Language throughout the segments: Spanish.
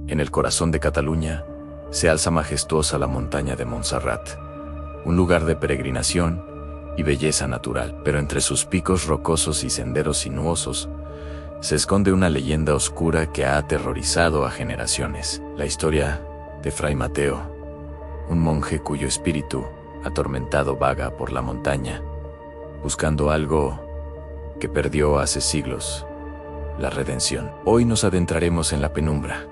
En el corazón de Cataluña se alza majestuosa la montaña de Montserrat, un lugar de peregrinación y belleza natural, pero entre sus picos rocosos y senderos sinuosos se esconde una leyenda oscura que ha aterrorizado a generaciones. La historia de Fray Mateo, un monje cuyo espíritu atormentado vaga por la montaña, buscando algo que perdió hace siglos: la redención. Hoy nos adentraremos en la penumbra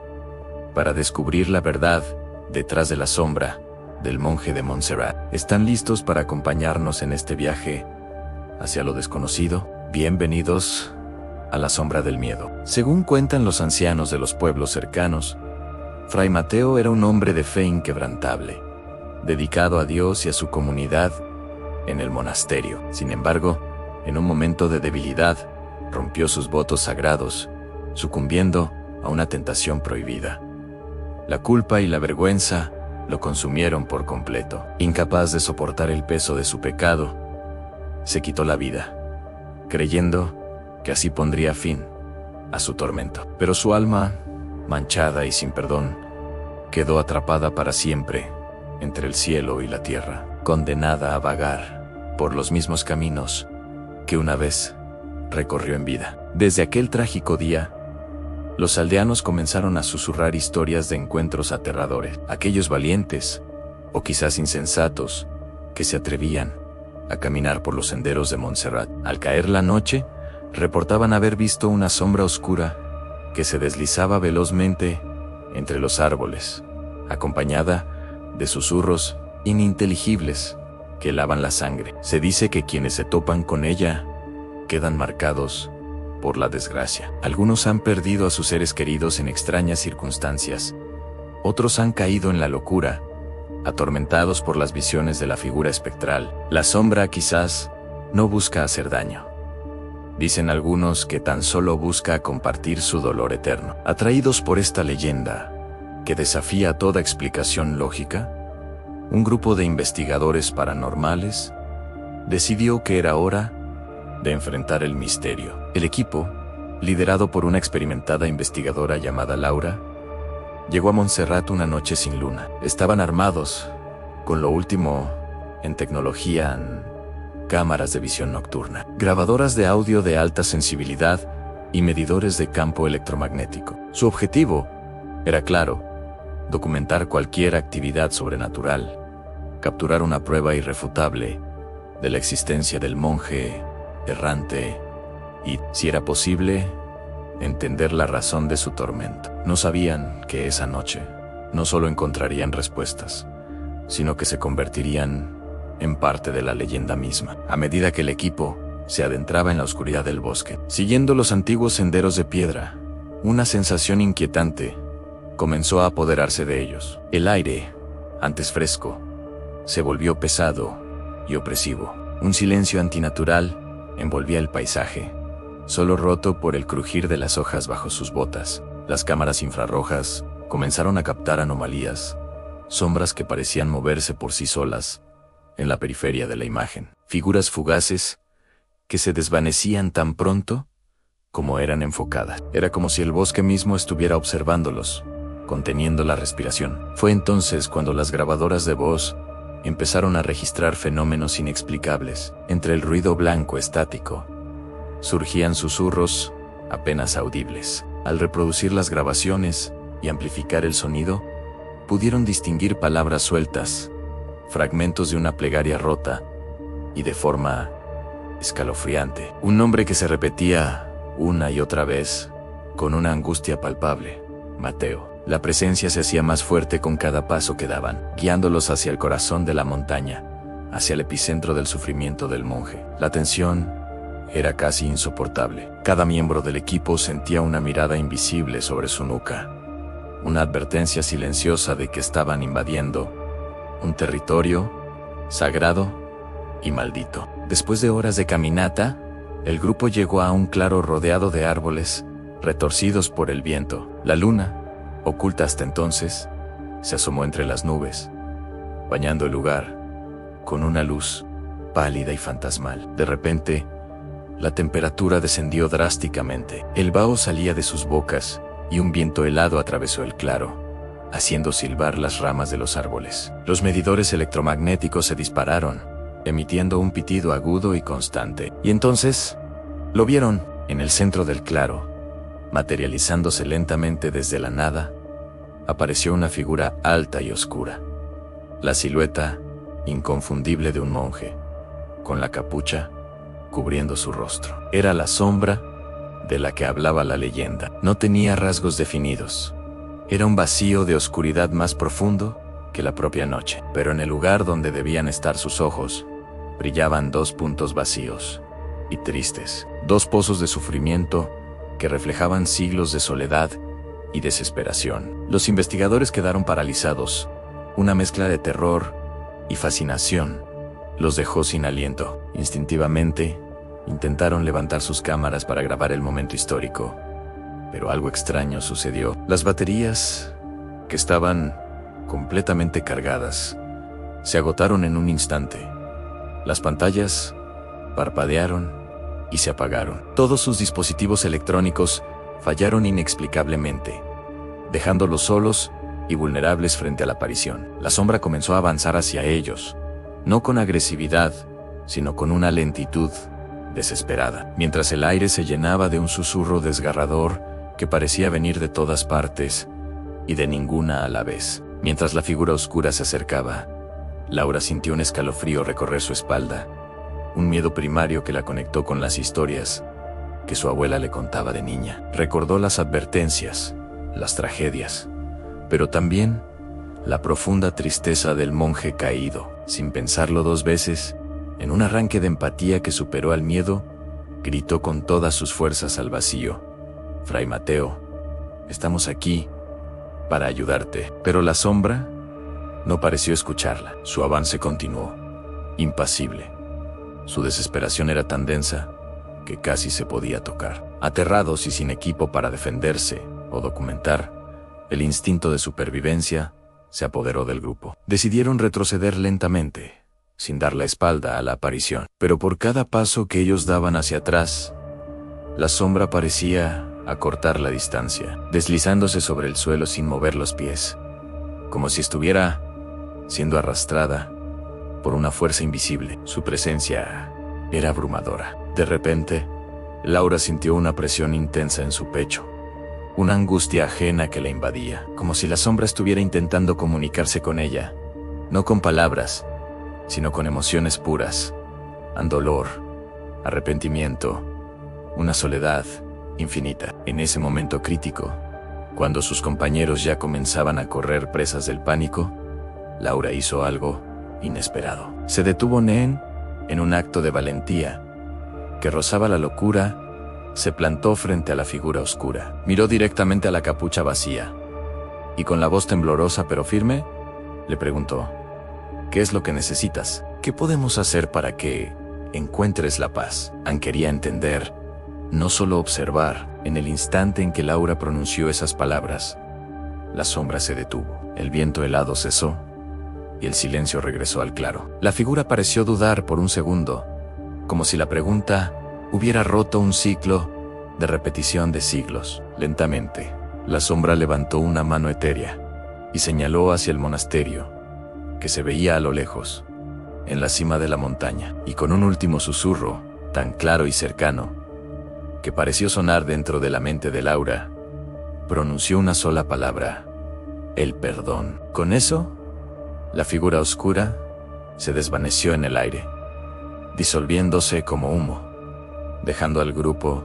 para descubrir la verdad detrás de la sombra del monje de Montserrat. ¿Están listos para acompañarnos en este viaje hacia lo desconocido? Bienvenidos a la sombra del miedo. Según cuentan los ancianos de los pueblos cercanos, Fray Mateo era un hombre de fe inquebrantable, dedicado a Dios y a su comunidad en el monasterio. Sin embargo, en un momento de debilidad, rompió sus votos sagrados, sucumbiendo a una tentación prohibida. La culpa y la vergüenza lo consumieron por completo. Incapaz de soportar el peso de su pecado, se quitó la vida, creyendo que así pondría fin a su tormento. Pero su alma, manchada y sin perdón, quedó atrapada para siempre entre el cielo y la tierra, condenada a vagar por los mismos caminos que una vez recorrió en vida. Desde aquel trágico día, los aldeanos comenzaron a susurrar historias de encuentros aterradores. Aquellos valientes, o quizás insensatos, que se atrevían a caminar por los senderos de Montserrat. Al caer la noche, reportaban haber visto una sombra oscura que se deslizaba velozmente entre los árboles, acompañada de susurros ininteligibles que helaban la sangre. Se dice que quienes se topan con ella quedan marcados por la desgracia. Algunos han perdido a sus seres queridos en extrañas circunstancias. Otros han caído en la locura, atormentados por las visiones de la figura espectral. La sombra quizás no busca hacer daño. Dicen algunos que tan solo busca compartir su dolor eterno. Atraídos por esta leyenda, que desafía toda explicación lógica, un grupo de investigadores paranormales decidió que era hora de enfrentar el misterio. El equipo, liderado por una experimentada investigadora llamada Laura, llegó a Montserrat una noche sin luna. Estaban armados con lo último en tecnología en cámaras de visión nocturna, grabadoras de audio de alta sensibilidad y medidores de campo electromagnético. Su objetivo era claro: documentar cualquier actividad sobrenatural, capturar una prueba irrefutable de la existencia del monje errante y, si era posible, entender la razón de su tormento. No sabían que esa noche no solo encontrarían respuestas, sino que se convertirían en parte de la leyenda misma. A medida que el equipo se adentraba en la oscuridad del bosque, siguiendo los antiguos senderos de piedra, una sensación inquietante comenzó a apoderarse de ellos. El aire, antes fresco, se volvió pesado y opresivo. Un silencio antinatural envolvía el paisaje, solo roto por el crujir de las hojas bajo sus botas. Las cámaras infrarrojas comenzaron a captar anomalías, sombras que parecían moverse por sí solas en la periferia de la imagen, figuras fugaces que se desvanecían tan pronto como eran enfocadas. Era como si el bosque mismo estuviera observándolos, conteniendo la respiración. Fue entonces cuando las grabadoras de voz empezaron a registrar fenómenos inexplicables. Entre el ruido blanco estático, surgían susurros apenas audibles. Al reproducir las grabaciones y amplificar el sonido, pudieron distinguir palabras sueltas, fragmentos de una plegaria rota y de forma escalofriante. Un nombre que se repetía una y otra vez, con una angustia palpable: Mateo. La presencia se hacía más fuerte con cada paso que daban, guiándolos hacia el corazón de la montaña, hacia el epicentro del sufrimiento del monje. La tensión era casi insoportable. Cada miembro del equipo sentía una mirada invisible sobre su nuca, una advertencia silenciosa de que estaban invadiendo un territorio sagrado y maldito. Después de horas de caminata, el grupo llegó a un claro rodeado de árboles retorcidos por el viento. La luna, oculta hasta entonces, se asomó entre las nubes, bañando el lugar con una luz pálida y fantasmal. De repente, la temperatura descendió drásticamente. El vaho salía de sus bocas y un viento helado atravesó el claro, haciendo silbar las ramas de los árboles. Los medidores electromagnéticos se dispararon, emitiendo un pitido agudo y constante. Y entonces, lo vieron, en el centro del claro, materializándose lentamente desde la nada, apareció una figura alta y oscura. La silueta inconfundible de un monje, con la capucha cubriendo su rostro. Era la sombra de la que hablaba la leyenda. No tenía rasgos definidos. Era un vacío de oscuridad más profundo que la propia noche. Pero en el lugar donde debían estar sus ojos, brillaban dos puntos vacíos y tristes. Dos pozos de sufrimiento que reflejaban siglos de soledad y desesperación. Los investigadores quedaron paralizados. Una mezcla de terror y fascinación los dejó sin aliento. Instintivamente, intentaron levantar sus cámaras para grabar el momento histórico, pero algo extraño sucedió. Las baterías, que estaban completamente cargadas, se agotaron en un instante. Las pantallas parpadearon y se apagaron. Todos sus dispositivos electrónicos fallaron inexplicablemente, dejándolos solos y vulnerables frente a la aparición. La sombra comenzó a avanzar hacia ellos, no con agresividad, sino con una lentitud desesperada, mientras el aire se llenaba de un susurro desgarrador que parecía venir de todas partes y de ninguna a la vez. Mientras la figura oscura se acercaba, Laura sintió un escalofrío recorrer su espalda, un miedo primario que la conectó con las historias que su abuela le contaba de niña. Recordó las advertencias, las tragedias, pero también la profunda tristeza del monje caído. Sin pensarlo dos veces, en un arranque de empatía que superó al miedo, gritó con todas sus fuerzas al vacío: «Fray Mateo, estamos aquí para ayudarte». Pero la sombra no pareció escucharla. Su avance continuó, impasible. Su desesperación era tan densa que casi se podía tocar. Aterrados y sin equipo para defenderse o documentar, el instinto de supervivencia se apoderó del grupo. Decidieron retroceder lentamente, sin dar la espalda a la aparición. Pero por cada paso que ellos daban hacia atrás, la sombra parecía acortar la distancia, deslizándose sobre el suelo sin mover los pies, como si estuviera siendo arrastrada por una fuerza invisible. Su presencia era abrumadora. De repente, Laura sintió una presión intensa en su pecho, una angustia ajena que la invadía, como si la sombra estuviera intentando comunicarse con ella, no con palabras, sino con emociones puras, dolor, arrepentimiento, una soledad infinita. En ese momento crítico, cuando sus compañeros ya comenzaban a correr presas del pánico, Laura hizo algo inesperado. Se detuvo en un acto de valentía que rozaba la locura. Se plantó frente a la figura oscura, miró directamente a la capucha vacía y con la voz temblorosa pero firme, le preguntó: «¿Qué es lo que necesitas? ¿Qué podemos hacer para que encuentres la paz?» Anne quería entender, no solo observar. En el instante en que Laura pronunció esas palabras, la sombra se detuvo, el viento helado cesó y el silencio regresó al claro. La figura pareció dudar por un segundo, como si la pregunta hubiera roto un ciclo de repetición de siglos. Lentamente, la sombra levantó una mano etérea y señaló hacia el monasterio, que se veía a lo lejos, en la cima de la montaña, y con un último susurro, tan claro y cercano, que pareció sonar dentro de la mente de Laura, pronunció una sola palabra: el perdón. Con eso, la figura oscura se desvaneció en el aire, disolviéndose como humo, dejando al grupo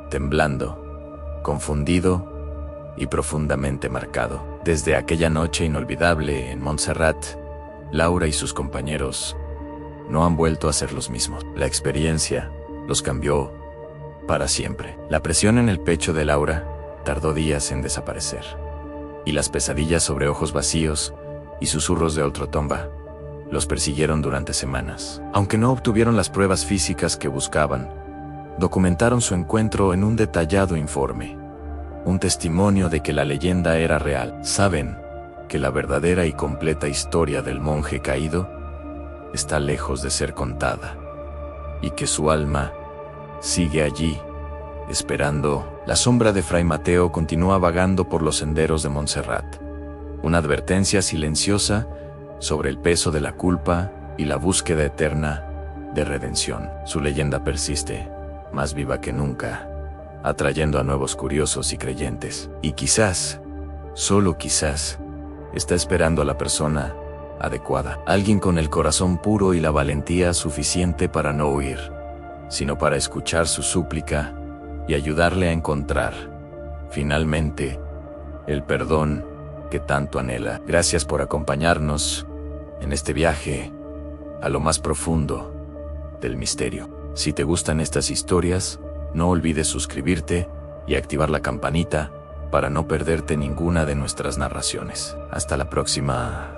temblando, confundido y profundamente marcado. Desde aquella noche inolvidable en Montserrat, Laura y sus compañeros no han vuelto a ser los mismos. La experiencia los cambió para siempre. La presión en el pecho de Laura tardó días en desaparecer, y las pesadillas sobre ojos vacíos y susurros de ultratumba los persiguieron durante semanas. Aunque no obtuvieron las pruebas físicas que buscaban, documentaron su encuentro en un detallado informe, un testimonio de que la leyenda era real. Saben que la verdadera y completa historia del monje caído está lejos de ser contada, y que su alma sigue allí, esperando, la sombra de Fray Mateo continúa vagando por los senderos de Montserrat. Una advertencia silenciosa sobre el peso de la culpa y la búsqueda eterna de redención. Su leyenda persiste, más viva que nunca, atrayendo a nuevos curiosos y creyentes. Y quizás, solo quizás, está esperando a la persona adecuada. Alguien con el corazón puro y la valentía suficiente para no huir, sino para escuchar su súplica y ayudarle a encontrar, finalmente, el perdón que tanto anhela. Gracias por acompañarnos en este viaje a lo más profundo del misterio. Si te gustan estas historias, no olvides suscribirte y activar la campanita para no perderte ninguna de nuestras narraciones. Hasta la próxima.